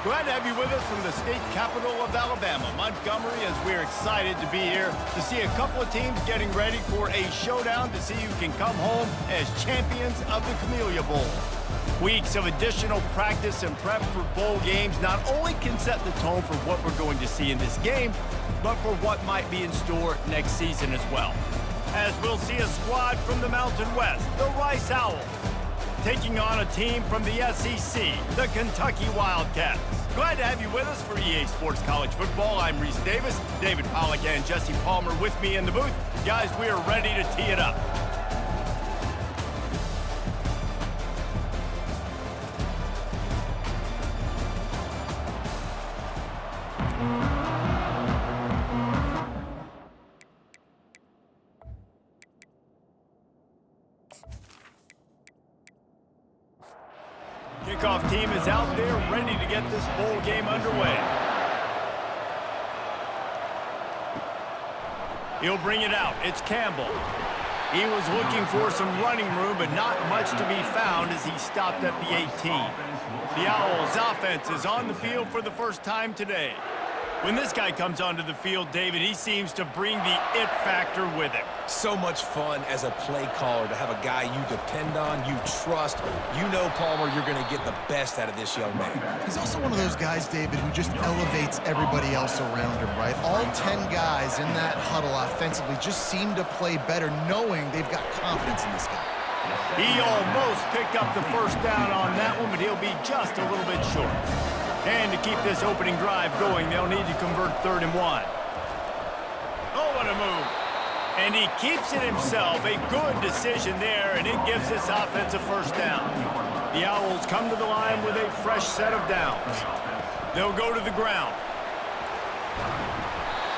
Glad to have you with us from the state capital of Alabama, Montgomery, as we're excited to be here to see a couple of teams getting ready for a showdown to see who can come home as champions of the Camellia Bowl. Weeks of additional practice and prep for bowl games not only can set the tone for what we're going to see in this game, but for what might be in store next season as well. As we'll see a squad from the Mountain West, the Rice Owls, taking on a team from the SEC, the Kentucky Wildcats. Glad to have you with us for EA Sports College Football. I'm Reese Davis, David Pollack and Jesse Palmer with me in the booth. Guys, we are ready to tee it up. Kickoff team is out there ready to get this bowl game underway. He'll bring it out. It's Campbell. He was looking for some running room, but not much to be found as he stopped at the 18. The Owls' offense is on the field for the first time today. When this guy comes onto the field, David, he seems to bring the it factor with him. So much fun as a play caller to have a guy you depend on, you trust. You know, Palmer, you're going to get the best out of this young man. He's also one of those guys, David, who just elevates everybody else around him, right? All 10 guys in that huddle offensively just seem to play better knowing they've got confidence in this guy. He almost picked up the first down on that one, but he'll be just a little bit short. And to keep this opening drive going, they'll need to convert 3rd and 1. Oh, what a move. And he keeps it himself. A good decision there, and it gives this offense a first down. The Owls come to the line with a fresh set of downs. They'll go to the ground.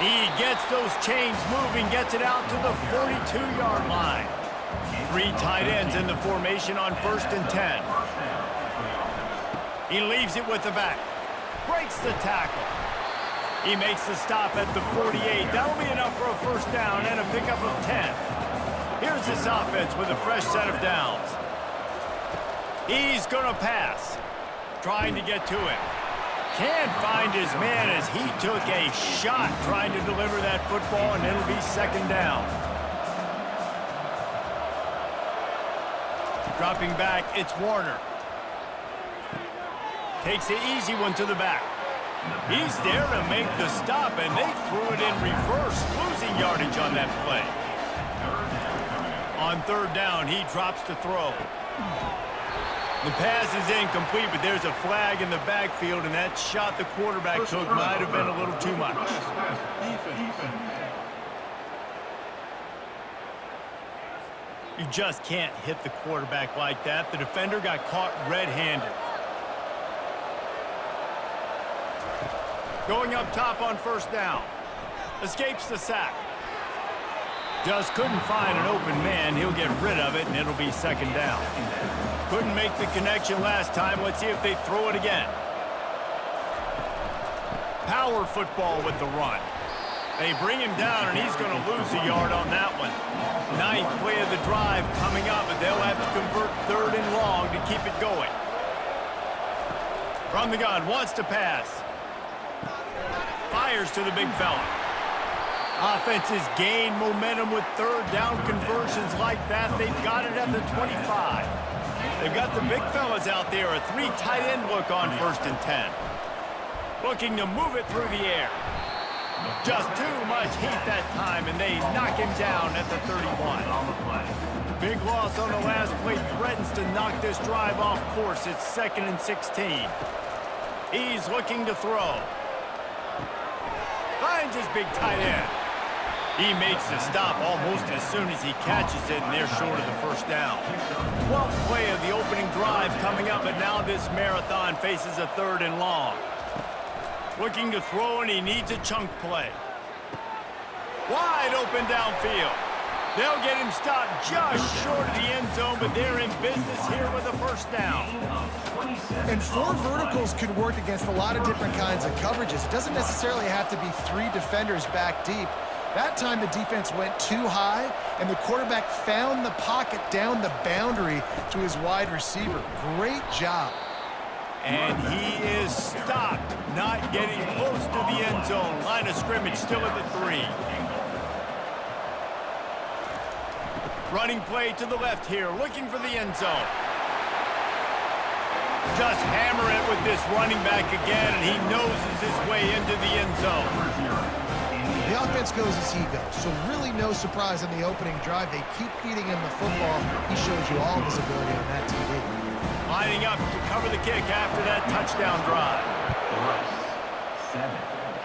He gets those chains moving, gets it out to the 42-yard line. 3 tight ends in the formation on 1st and 10. He leaves it with the back. Breaks the tackle. He makes the stop at the 48. That'll be enough for a first down and a pickup of 10. Here's this offense with a fresh set of downs. He's going to pass. Trying to get to it. Can't find his man as he took a shot trying to deliver that football, and it'll be 2nd down. Dropping back, it's Warner. Takes the easy one to the back. He's there to make the stop, and they threw it in reverse, losing yardage on that play. On 3rd down, he drops to throw. The pass is incomplete, but there's a flag in the backfield, and that shot the quarterback took might have been a little too much. You just can't hit the quarterback like that. The defender got caught red-handed. Going up top on 1st down. Escapes the sack. Just couldn't find an open man. He'll get rid of it, and it'll be 2nd down. Couldn't make the connection last time. Let's see if they throw it again. Power football with the run. They bring him down, and he's going to lose a yard on that one. 9th play of the drive coming up, but they'll have to convert 3rd and long to keep it going. From the gun, wants to pass. Fires to the big fella. Offenses gain momentum with 3rd down conversions like that. They've got it at the 25. They've got the big fellas out there. A 3 tight end look on 1st and 10. Looking to move it through the air. Just too much heat that time, and they knock him down at the 31. Big loss on the last play threatens to knock this drive off course. It's 2nd and 16. He's looking to throw. Finds his big tight end. He makes the stop almost as soon as he catches it, and they're short of the first down. 12th play of the opening drive coming up, and now this marathon faces a 3rd and long. Looking to throw, and he needs a chunk play. Wide open downfield. They'll get him stopped just short of the end zone, but they're in business here with a first down. And 4 verticals could work against a lot of different kinds of coverages. It doesn't necessarily have to be 3 defenders back deep. That time the defense went too high, and the quarterback found the pocket down the boundary to his wide receiver. Great job. And he is stopped, not getting close to the end zone. Line of scrimmage still at the 3. Running play to the left here, looking for the end zone. Just hammer it with this running back again, and he noses his way into the end zone. The offense goes as he goes, so really no surprise on the opening drive. They keep feeding him the football. He shows you all of his ability on that TV. Lining up to cover the kick after that touchdown drive. 7,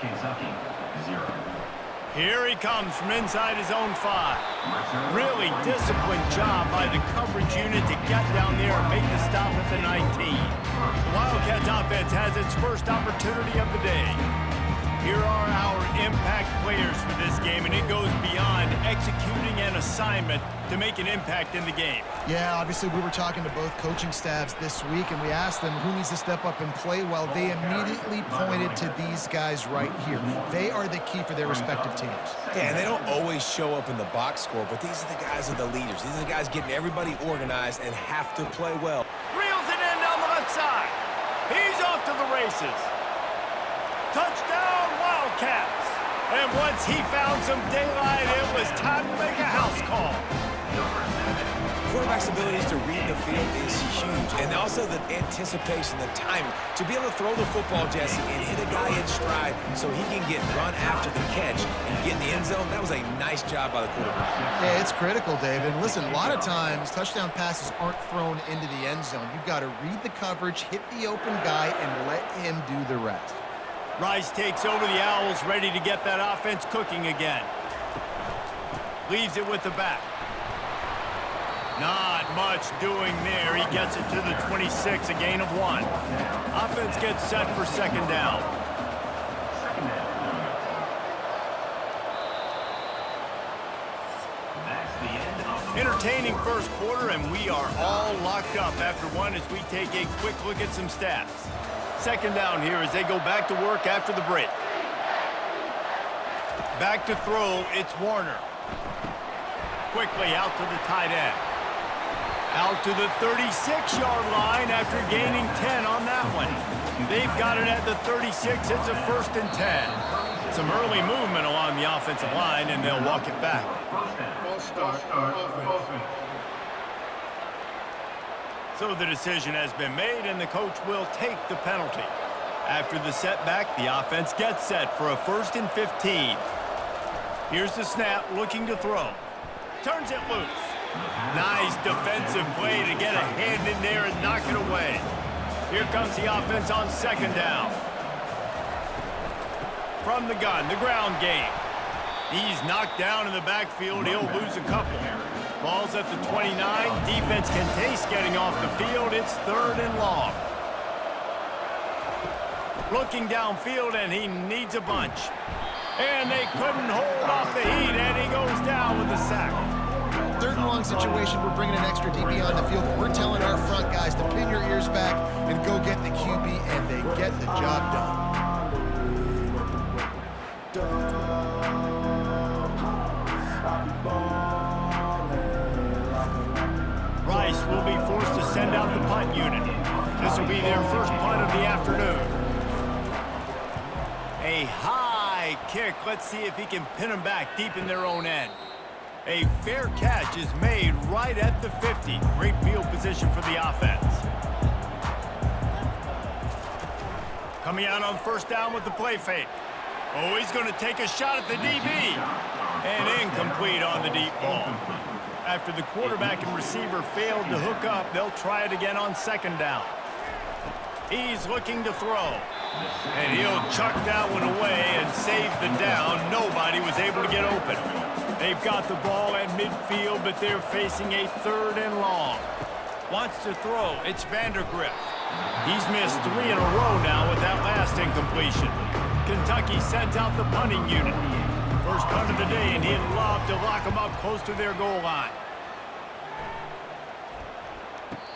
Kentucky 0. Here he comes from inside his own 5. Really disciplined job by the coverage unit to get down there and make the stop at the 19. The Wildcats offense has its first opportunity of the day. Here are our impact players for this game, and it goes beyond executing an assignment to make an impact in the game. Yeah, obviously we were talking to both coaching staffs this week, and we asked them who needs to step up and play well. They immediately pointed to these guys right here. They are the key for their respective teams. Yeah, and they don't always show up in the box score, but these are the guys who are the leaders. These are the guys getting everybody organized and have to play well. Reels it in down the left side. He's off to the races. Touchdown, Wildcats. And once he found some daylight, it was time to make a house call. Quarterback's abilities to read the field is huge, and also the anticipation, the timing. To be able to throw the football, Jesse, and hit a guy in stride so he can get run after the catch and get in the end zone, that was a nice job by the quarterback. Yeah, it's critical, David. And listen, a lot of times touchdown passes aren't thrown into the end zone. You've got to read the coverage, hit the open guy, and let him do the rest. Rice takes over the Owls, ready to get that offense cooking again. Leaves it with the back. Not much doing there. He gets it to the 26, a gain of 1. Offense gets set for second down. Entertaining first quarter, and we are all locked up after one as we take a quick look at some stats. Second down here as they go back to work after the break. Back to throw, it's Warner. Quickly out to the tight end. Out to the 36-yard line after gaining 10 on that one. They've got it at the 36. It's a 1st and 10. Some early movement along the offensive line, and they'll walk it back. So the decision has been made, and the coach will take the penalty. After the setback, the offense gets set for a 1st and 15. Here's the snap, looking to throw. Turns it loose. Nice defensive play to get a hand in there and knock it away. Here comes the offense on second down. From the gun, the ground game. He's knocked down in the backfield. He'll lose a couple. Ball's at the 29. Defense can taste getting off the field. It's 3rd and long. Looking downfield, and he needs a bunch. And they couldn't hold off the heat, and he goes down with a sack. 3rd and long situation, we're bringing an extra DB on the field. We're telling our front guys to pin your ears back and go get the QB, and they get the job done. Rice will be forced to send out the punt unit. This will be their first punt of the afternoon. A high kick. Let's see if he can pin them back deep in their own end. A fair catch is made right at the 50. Great field position for the offense. Coming out on first down with the play fake. Oh, he's going to take a shot at the DB. And incomplete on the deep ball. After the quarterback and receiver failed to hook up, they'll try it again on second down. He's looking to throw. And he'll chuck that one away and save the down. Nobody was able to get open. They've got the ball at midfield, but they're facing a 3rd and long. Wants to throw. It's Vandergrift. He's missed 3 in a row now with that last incompletion. Kentucky sent out the punting unit. First punt of the day, and he'd love to lock them up close to their goal line.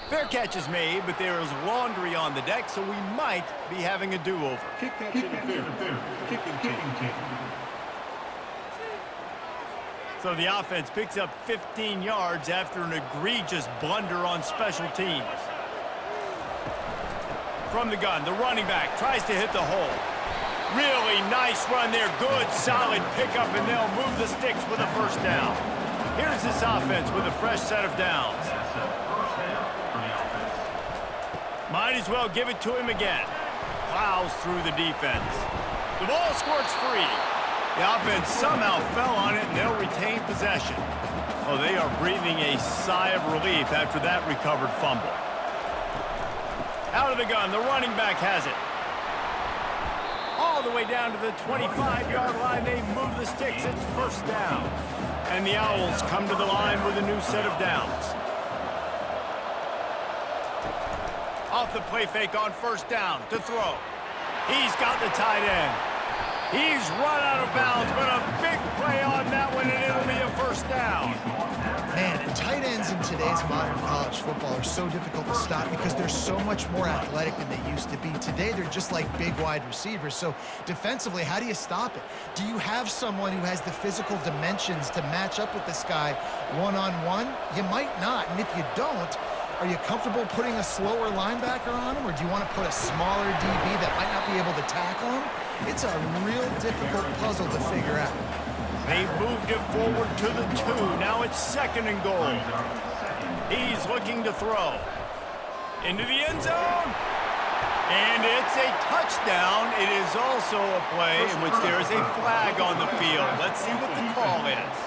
Fair catch is made, but there is laundry on the deck, so we might be having a do-over. Kick catch interference. Kicking. So the offense picks up 15 yards after an egregious blunder on special teams. From the gun, the running back tries to hit the hole. Really nice run there. Good, solid pickup, and they'll move the sticks with a first down. Here's this offense with a fresh set of downs. Might as well give it to him again. Plows through the defense. The ball squirts free. The offense somehow fell on it, and they'll retain possession. Oh, they are breathing a sigh of relief after that recovered fumble. Out of the gun, the running back has it. All the way down to the 25-yard line, they move the sticks. It's first down. And the Owls come to the line with a new set of downs. Off the play fake on first down to throw. He's got the tight end. He's run out of bounds, but a big play on that one, and it'll be a first down. Man, tight ends in today's modern college football are so difficult to stop because they're so much more athletic than they used to be. Today, they're just like big wide receivers. So defensively, how do you stop it? Do you have someone who has the physical dimensions to match up with this guy one-on-one? You might not, and if you don't, are you comfortable putting a slower linebacker on him, or do you want to put a smaller DB that might not be able to tackle him? It's a real difficult puzzle to figure out. They moved it forward to the 2. Now it's second and goal. He's looking to throw. Into the end zone. And it's a touchdown. It is also a play in which there is a flag on the field. Let's see what the call is.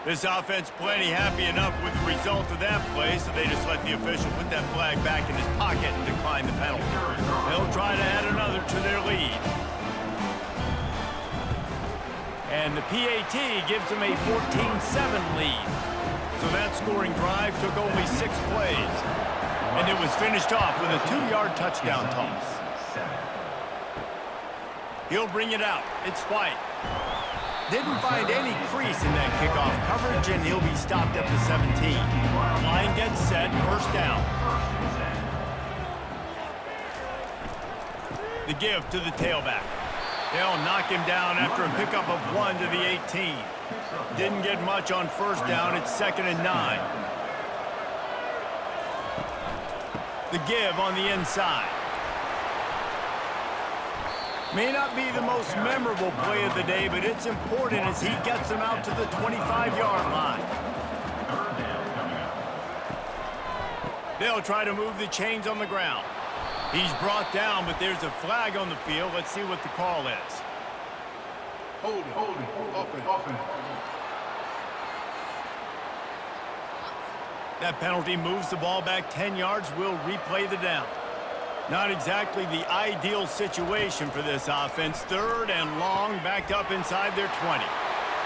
This offense plenty happy enough with the result of that play, so they just let the official put that flag back in his pocket and decline the penalty. They'll try to add another to their lead. And the PAT gives them a 14-7 lead. So that scoring drive took only 6 plays. And it was finished off with a 2-yard touchdown toss. He'll bring it out. It's White. Didn't find any crease in that kickoff coverage, and he'll be stopped at the 17. Line gets set, first down. The give to the tailback. They'll knock him down after a pickup of 1 to the 18. Didn't get much on first down. It's 2nd and 9. The give on the inside. May not be the most memorable play of the day, but it's important as he gets them out to the 25-yard line. They'll try to move the chains on the ground. He's brought down, but there's a flag on the field. Let's see what the call is. Hold it, offense. That penalty moves the ball back 10 yards. We'll replay the down. Not exactly the ideal situation for this offense. 3rd and long, backed up inside their 20.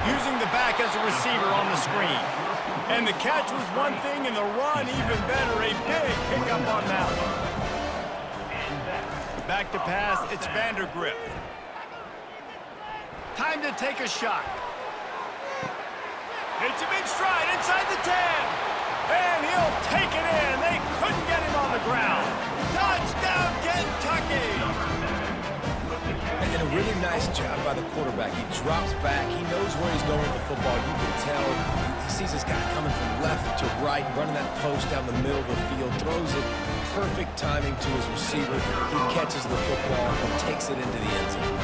Using the back as a receiver on the screen. And the catch was one thing, and the run even better. A big pickup on that one. Back to pass, it's Vandergrift. Time to take a shot. It's a big stride inside the 10. And he'll take it in. They couldn't get him on the ground. Touchdown, Kentucky! And a really nice job by the quarterback. He drops back. He knows where he's going with the football. You can tell. He sees this guy coming from left to right, running that post down the middle of the field, throws it. Perfect timing to his receiver. He catches the football and takes it into the end zone.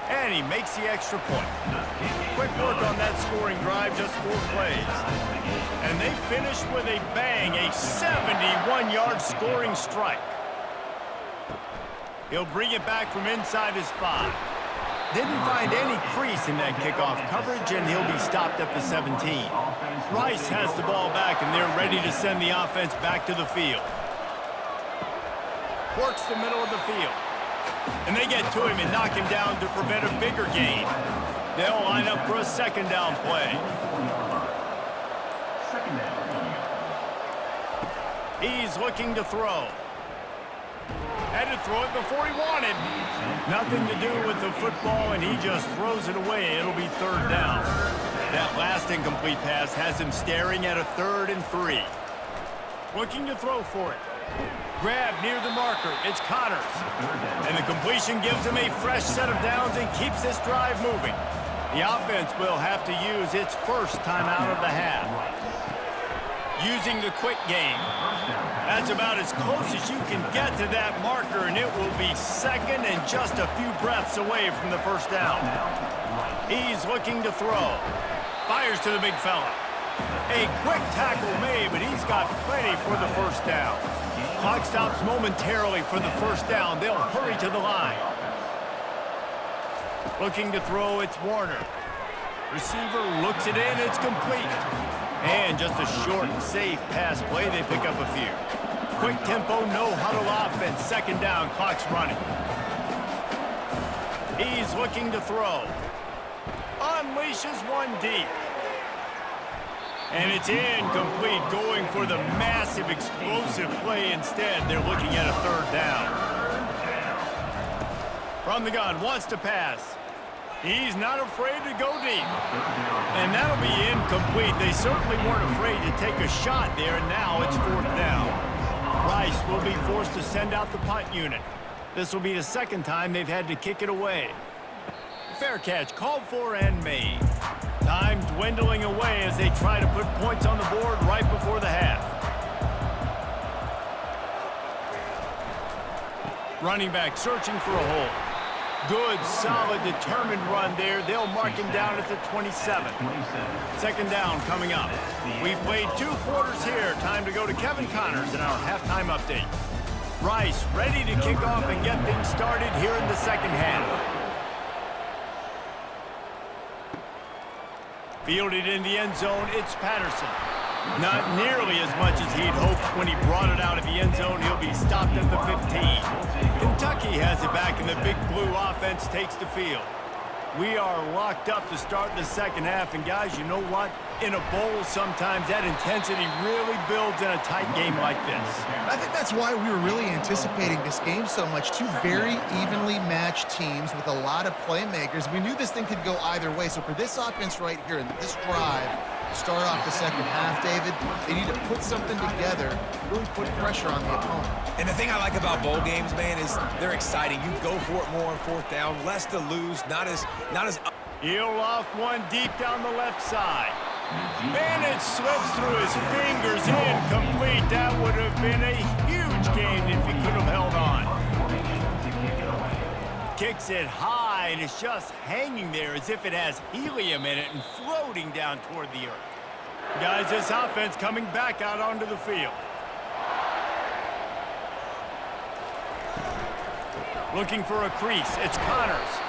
And he makes the extra point. Quick work on that scoring drive, just 4 plays. And they finished with a bang, a 71-yard scoring strike. He'll bring it back from inside his 5. Didn't find any crease in that kickoff coverage, and he'll be stopped at the 17. Rice has the ball back, and they're ready to send the offense back to the field. Works the middle of the field. And they get to him and knock him down to prevent a bigger gain. They'll line up for a 2nd down play. He's looking to throw. Had to throw it before he wanted. Nothing to do with the football, and he just throws it away. It'll be 3rd down. That last incomplete pass has him staring at a 3rd and 3. Looking to throw for it. Grab near the marker. It's Connors. And the completion gives him a fresh set of downs and keeps this drive moving. The offense will have to use its first timeout of the half. using the quick game. That's about as close as you can get to that marker, and it will be second and just a few breaths away from the first down. He's looking to throw. Fires to the big fella. A quick tackle made, but he's got plenty for the first down. Clock stops momentarily for the first down. They'll hurry to the line. Looking to throw, it's Warner. Receiver looks it in, it's complete. And just a short and safe pass play, they pick up a few. Quick tempo, no huddle offense. Second down, clock's running. He's looking to throw. Unleashes one deep. And it's incomplete, going for the massive explosive play instead. They're looking at a third down. From the gun, wants to pass. He's not afraid to go deep. And that'll be incomplete. They certainly weren't afraid to take a shot there, and now it's fourth down. Rice will be forced to send out the punt unit. This will be the second time they've had to kick it away. Fair catch, called for and made. Time dwindling away as they try to put points on the board right before the half. Running back searching for a hole. Good, solid, determined run there. They'll mark him down at the 27. Second down coming up. We've played 2 quarters here. Time to go to Kevin Connors in our halftime update. Rice ready to kick off and get things started here in the second half. Fielded in the end zone, it's Patterson. Not nearly as much as he'd hoped when he brought it out of the end zone. He'll be stopped at the 15. Kentucky has it back, and the big blue offense takes the field. We are locked up to start the second half, and guys, you know what? In a bowl, sometimes that intensity really builds in a tight game like this. I think that's why we were really anticipating this game so much. 2 very evenly matched teams with a lot of playmakers. We knew this thing could go either way. So for this offense right here in this drive, to start off the second half, David, they need to put something together, really put pressure on the opponent. And the thing I like about bowl games, man, is they're exciting. You go for it more on fourth down, less to lose, not as. He'll loft one deep down the left side. And it slips through his fingers, incomplete. That would have been a huge gain if he could have held on. Kicks it high, and it's just hanging there as if it has helium in it and floating down toward the earth. Guys, this offense coming back out onto the field. Looking for a crease, it's Connors.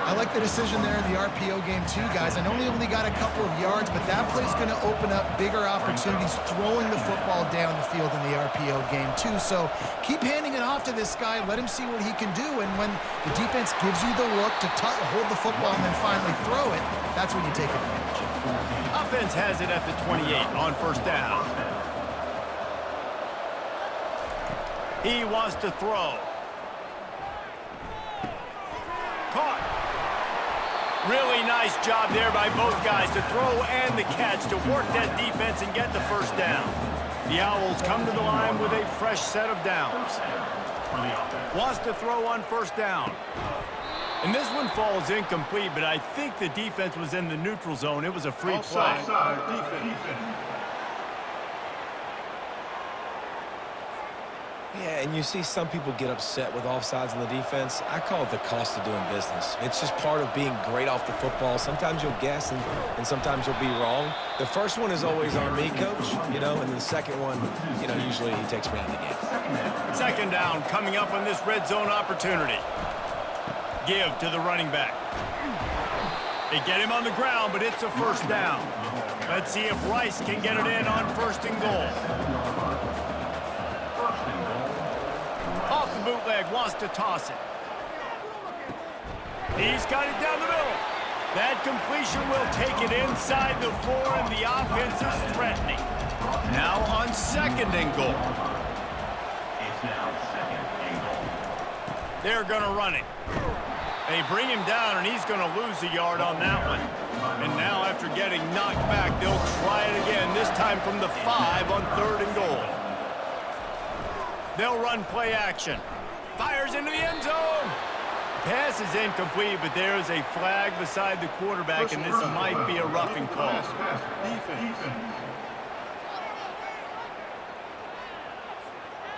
I like the decision there in the RPO game too, guys. I know he only got a couple of yards, but that play's going to open up bigger opportunities throwing the football down the field in the RPO game too. So keep handing it off to this guy. Let him see what he can do. And when the defense gives you the look to hold the football and then finally throw it, that's when you take advantage. Offense has it at the 28 on first down. He wants to throw. Caught. Really nice job there by both guys to throw and the catch to work that defense and get the first down. The Owls come to the line with a fresh set of downs. Wants to throw on first down. And this one falls incomplete, but I think the defense was in the neutral zone. It was a free play. Yeah, and you see some people get upset with offsides in the defense. I call it the cost of doing business. It's just part of being great off the football. Sometimes you'll guess, and sometimes you'll be wrong. The first one is always on me, coach, and the second one, usually he takes me out of the game. Second down coming up on this red zone opportunity. Give to the running back. They get him on the ground, but it's a first down. Let's see if Rice can get it in on first and goal. Off the bootleg, wants to toss it. He's got it down the middle. That completion will take it inside the 4, and the offense is threatening. Now on second and goal. It's now second and goal. They're going to run it. They bring him down, and he's going to lose a yard on that one. And now after getting knocked back, they'll try it again, this time from the 5 on third and goal. They'll run play action. Fires into the end zone. Pass is incomplete, but there is a flag beside the quarterback, and this might be a roughing call.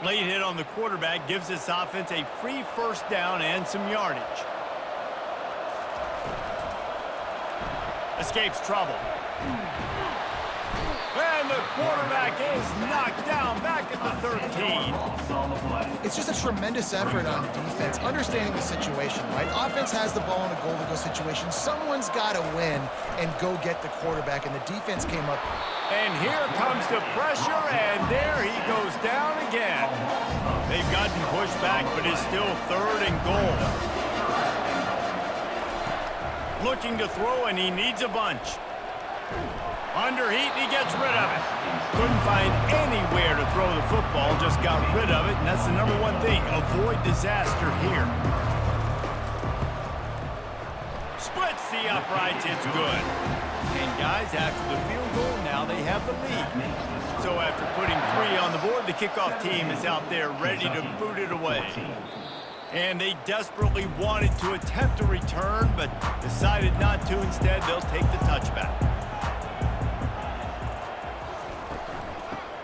Late hit on the quarterback gives this offense a free first down and some yardage. Escapes trouble. And the quarterback is knocked down back at the 13. It's just a tremendous effort on defense, understanding the situation, right? The offense has the ball in a goal-to-go situation. Someone's got to win and go get the quarterback, and the defense came up. And here comes the pressure, and there he goes down again. They've gotten pushed back, but it's still 3rd and goal. Looking to throw, and he needs a bunch. Under heat, and he gets rid of it. Couldn't find anywhere to throw the football, just got rid of it, and that's the number one thing. Avoid disaster here. Splits the uprights, it's good. And guys, after the field goal, now they have the lead. So after putting 3 on the board, the kickoff team is out there ready to boot it away. And they desperately wanted to attempt a return, but decided not to. Instead, they'll take the touchback.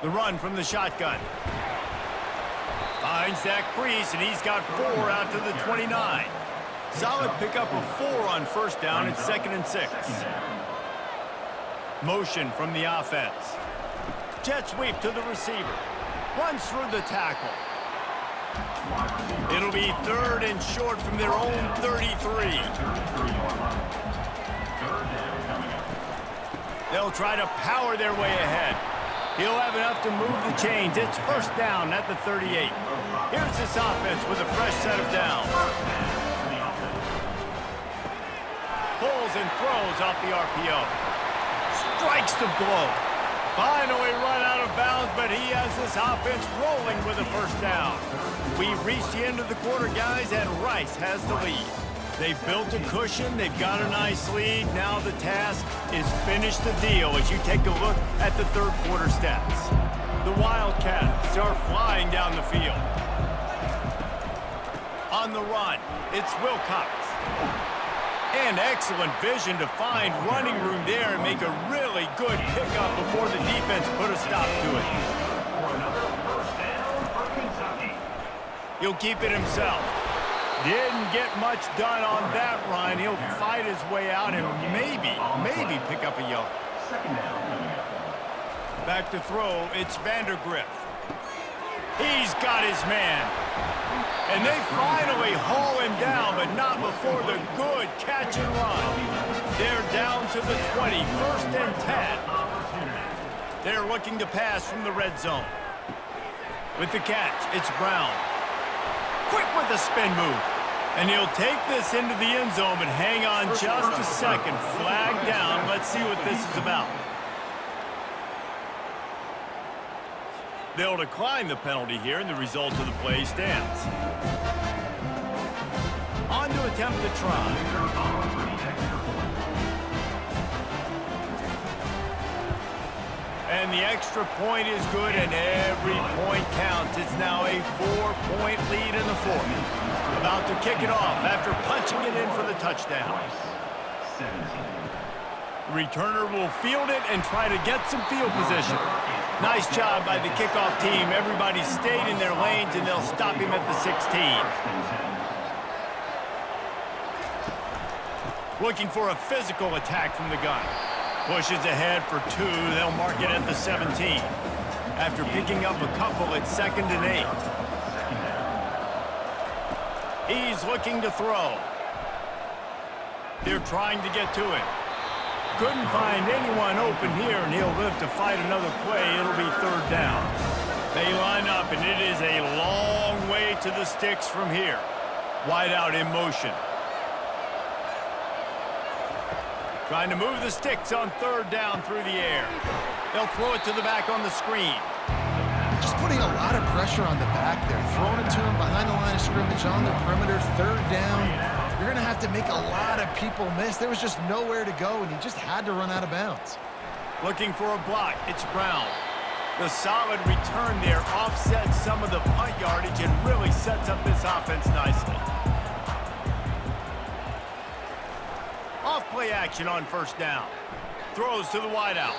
The run from the shotgun. Finds that crease, and he's got 4 out to the 29. Solid pickup of 4 on first down. It's 2nd and 6. Motion from the offense. Jet sweep to the receiver. Runs through the tackle. It'll be 3rd and short from their own 33. They'll try to power their way ahead. He'll have enough to move the chains. It's first down at the 38. Here's this offense with a fresh set of downs. Pulls and throws off the RPO. Strikes the blow. Finally run out of bounds, but he has this offense rolling with a first down. We've reached the end of the quarter, guys, and Rice has the lead. They've built a cushion. They've got a nice lead. Now the task is finish the deal as you take a look at the 3rd quarter stats. The Wildcats are flying down the field. On the run, it's Wilcox. And excellent vision to find running room there and make a really good pickup before the defense put a stop to it. He'll keep it himself. Didn't get much done on that run. He'll fight his way out and maybe pick up a yard. Back to throw, it's Vandergrift. He's got his man. And they finally haul him down, but not before the good catch and run. They're down to the 20, 1st and 10. They're looking to pass from the red zone. With the catch, it's Brown. Quick with the spin move. And he'll take this into the end zone, but hang on just a second. Flag down. Let's see what this is about. They'll decline the penalty here, and the result of the play stands. On to attempt the try. And the extra point is good, and every point counts. It's now a 4-point lead in the 4th. About to kick it off after punching it in for the touchdown. The returner will field it and try to get some field position. Nice job by the kickoff team. Everybody stayed in their lanes, and they'll stop him at the 16. Looking for a physical attack from the gun. Pushes ahead for 2. They'll mark it at the 17. After picking up a couple, it's 2nd and 8. He's looking to throw. They're trying to get to it. Couldn't find anyone open here, and he'll live to fight another play. It'll be 3rd down. They line up, and it is a long way to the sticks from here. Wide out in motion. Trying to move the sticks on 3rd down through the air. They'll throw it to the back on the screen. Just putting a lot of pressure on the back there. Throwing it to him behind the line of scrimmage on the perimeter. 3rd down. You're going to have to make a lot of people miss. There was just nowhere to go, and he just had to run out of bounds. Looking for a block. It's Brown. The solid return there offsets some of the punt yardage and really sets up this offense nicely. Off play action on 1st down. Throws to the wideout.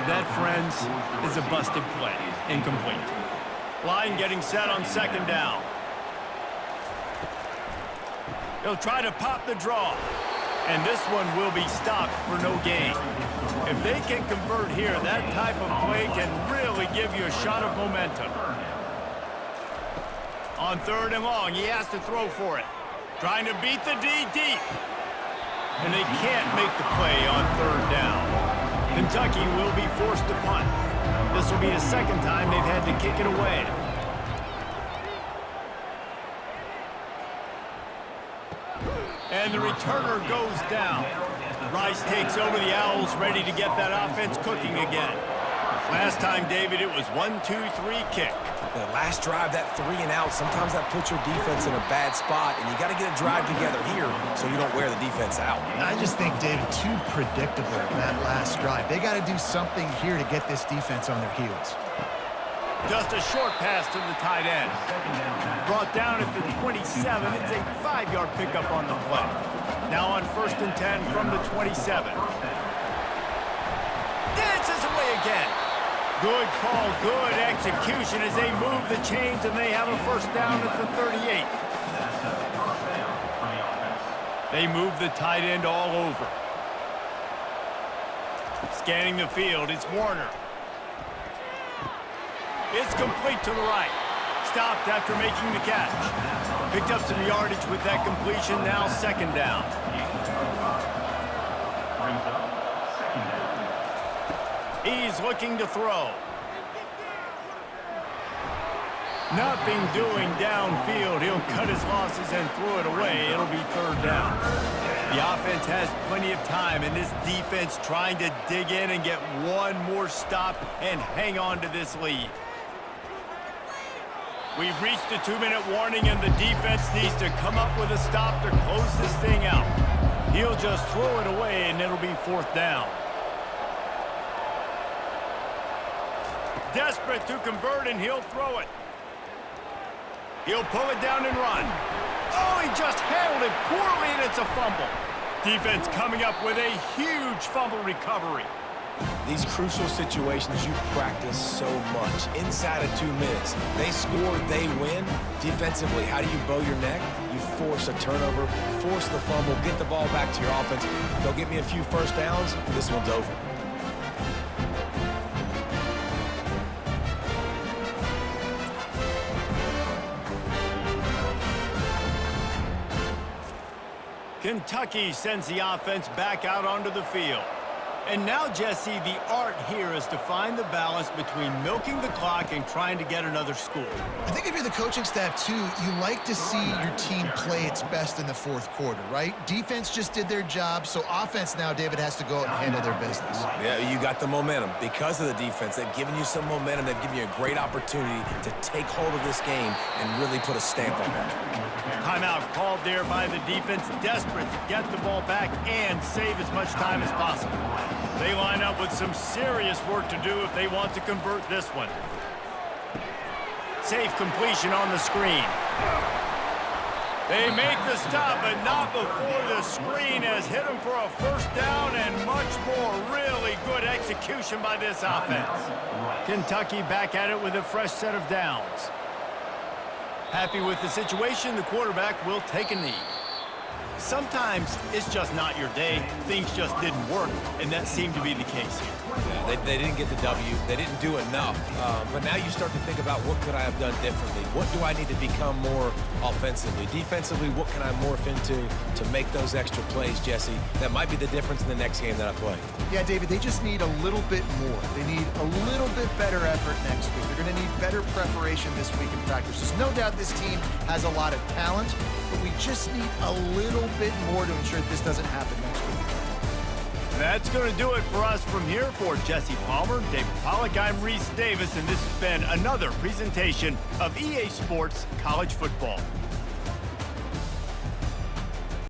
That, friends, is a busted play. Incomplete. Line getting set on second down. He'll try to pop the draw. And this one will be stopped for no gain. If they can convert here, that type of play can really give you a shot of momentum. On third and long, he has to throw for it. Trying to beat the D deep. And they can't make the play on third down. Kentucky will be forced to punt. This will be the second time they've had to kick it away. And the returner goes down. Rice takes over the Owls, ready to get that offense cooking again. Last time, David, it was 1-2-3 kick. The last drive, that 3 and out, sometimes that puts your defense in a bad spot, and you got to get a drive together here so you don't wear the defense out. I just think, David, too predictable that last drive. They got to do something here to get this defense on their heels. Just a short pass to the tight end. Brought down at the 27. It's a 5-yard pickup on the play. Now on 1st and 10 from the 27. Dances away again. Good call, good execution as they move the chains, and they have a first down at the 38. They move the tight end all over. Scanning the field, it's Warner. It's complete to the right. Stopped after making the catch. Picked up some yardage with that completion, now second down. He's looking to throw. Nothing doing downfield. He'll cut his losses and throw it away. It'll be third down. The offense has plenty of time, and this defense trying to dig in and get one more stop and hang on to this lead. We've reached the 2-minute warning, and the defense needs to come up with a stop to close this thing out. He'll just throw it away, and it'll be fourth down. Desperate to convert, and he'll throw it. He'll pull it down and run. Oh, he just handled it poorly, and it's a fumble. Defense coming up with a huge fumble recovery. These crucial situations you practice so much. Inside of 2 minutes, they score, they win. Defensively, how do you bow your neck? You force a turnover, force the fumble, get the ball back to your offense. They'll get me a few first downs. This one's over. Kentucky sends the offense back out onto the field. And now, Jesse, the art here is to find the balance between milking the clock and trying to get another score. I think if you're the coaching staff, too, you like to see your team play its best in the fourth quarter, right? Defense just did their job, so offense now, David, has to go out and handle their business. Yeah, you got the momentum. Because of the defense, they've given you some momentum. They've given you a great opportunity to take hold of this game and really put a stamp on it. Timeout called there by the defense, desperate to get the ball back and save as much time as possible. They line up with some serious work to do if they want to convert this one. Safe completion on the screen. They make the stop, but not before the screen has hit them for a first down and much more. Really good execution by this offense. Kentucky back at it with a fresh set of downs. Happy with the situation, the quarterback will take a knee. Sometimes it's just not your day. Things just didn't work, and that seemed to be the case here. Yeah, they didn't get the W. They didn't do enough. But now you start to think about what could I have done differently? What do I need to become more offensively? Defensively, what can I morph into to make those extra plays, Jesse? That might be the difference in the next game that I play. Yeah, David, they just need a little bit more. They need a little bit better effort next week. They're going to need better preparation this week in practice. There's no doubt this team has a lot of talent, but we just need a little bit more to ensure this doesn't happen next week. That's going to do it for us from here. For Jesse Palmer, David Pollack, I'm Reese Davis, and this has been another presentation of EA Sports College Football.